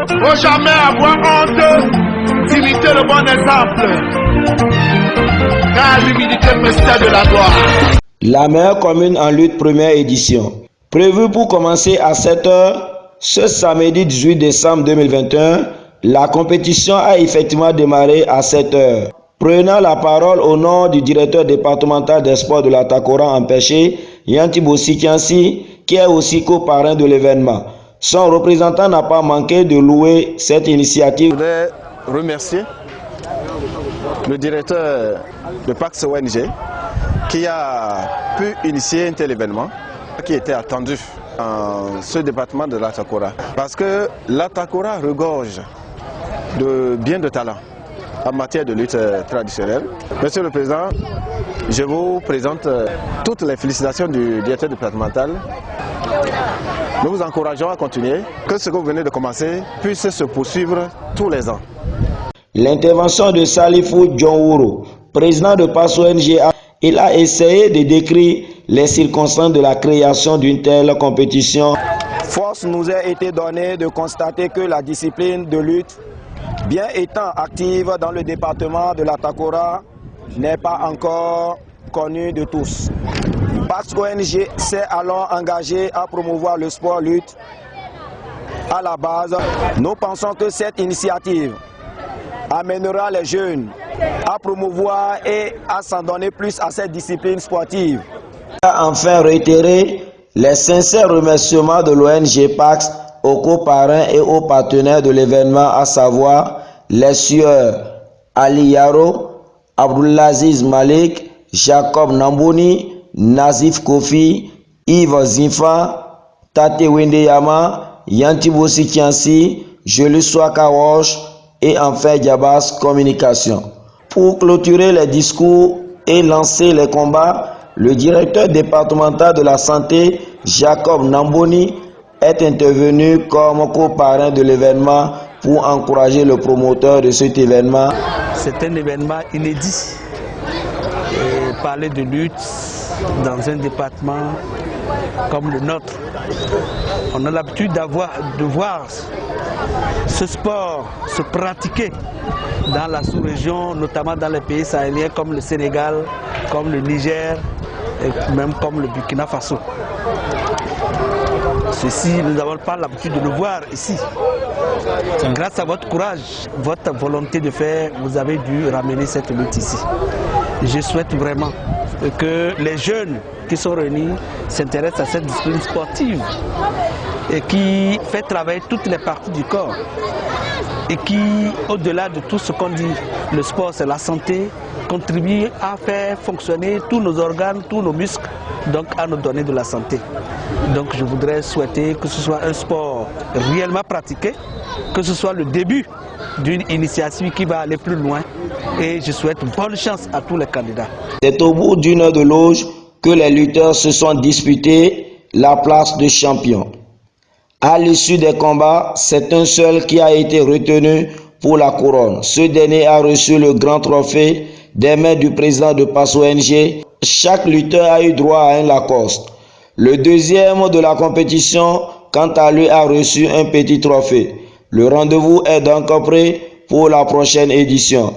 Faut jamais avoir honte d'imiter le bon exemple. Car l'humilité précède de la gloire. La meilleure commune en lutte première édition. Prévue pour commencer à 7h ce samedi 18 décembre 2021, la compétition a effectivement démarré à 7h. Prenant la parole au nom du directeur départemental des sports de la Takora empêché, Yantibo Sikiansi, qui est aussi co-parrain de l'événement. Son représentant n'a pas manqué de louer cette initiative. Je voudrais remercier le directeur de Pax ONG qui a pu initier un tel événement qui était attendu dans ce département de la Takora. Parce que la Takora regorge de bien de talents en matière de lutte traditionnelle. Monsieur le Président, je vous présente toutes les félicitations du directeur départemental. Nous vous encourageons à continuer, que ce que vous venez de commencer puisse se poursuivre tous les ans. L'intervention de Salifou Djonwouro, président de PAS ONG, il a essayé de décrire les circonstances de la création d'une telle compétition. Force nous a été donnée de constater que la discipline de lutte, bien étant active dans le département de la Takora, n'est pas encore connue de tous. PAS ONG s'est alors engagé à promouvoir le sport lutte à la base. Nous pensons que cette initiative amènera les jeunes à promouvoir et à s'en donner plus à cette discipline sportive. Enfin, réitérer les sincères remerciements de l'ONG PAX aux coparrains et aux partenaires de l'événement, à savoir les sieurs Ali Yaro, Abdulaziz Malik, Jacob Nambouni, Nazif Kofi, Yves Zinfa, Tate Wendeyama, Yantibo Sikiansi, Joluswa Kawosh et enfin Diabas Communication. Pour clôturer les discours et lancer les combats, le directeur départemental de la santé, Jacob Namboni, est intervenu comme co-parrain de l'événement pour encourager le promoteur de cet événement. C'est un événement inédit. Parler de lutte dans un département comme le nôtre. On a l'habitude de voir ce sport se pratiquer dans la sous-région, notamment dans les pays sahéliens comme le Sénégal, comme le Niger et même comme le Burkina Faso. Ceci, nous n'avons pas l'habitude de le voir ici. Grâce à votre courage, votre volonté de faire, vous avez dû ramener cette lutte ici. Je souhaite vraiment que les jeunes qui sont réunis s'intéressent à cette discipline sportive et qui fait travailler toutes les parties du corps et qui, au-delà de tout ce qu'on dit, le sport c'est la santé, contribue à faire fonctionner tous nos organes, tous nos muscles, donc à nous donner de la santé. Donc je voudrais souhaiter que ce soit un sport réellement pratiqué, que ce soit le début d'une initiative qui va aller plus loin et je souhaite bonne chance à tous les candidats. C'est au bout d'une heure de loge que les lutteurs se sont disputés la place de champion. À l'issue des combats, c'est un seul qui a été retenu pour la couronne. Ce dernier a reçu le grand trophée des mains du président de PAS ONG. Chaque lutteur a eu droit à un Lacoste. Le deuxième de la compétition, quant à lui, a reçu un petit trophée. Le rendez-vous est donc prêt pour la prochaine édition.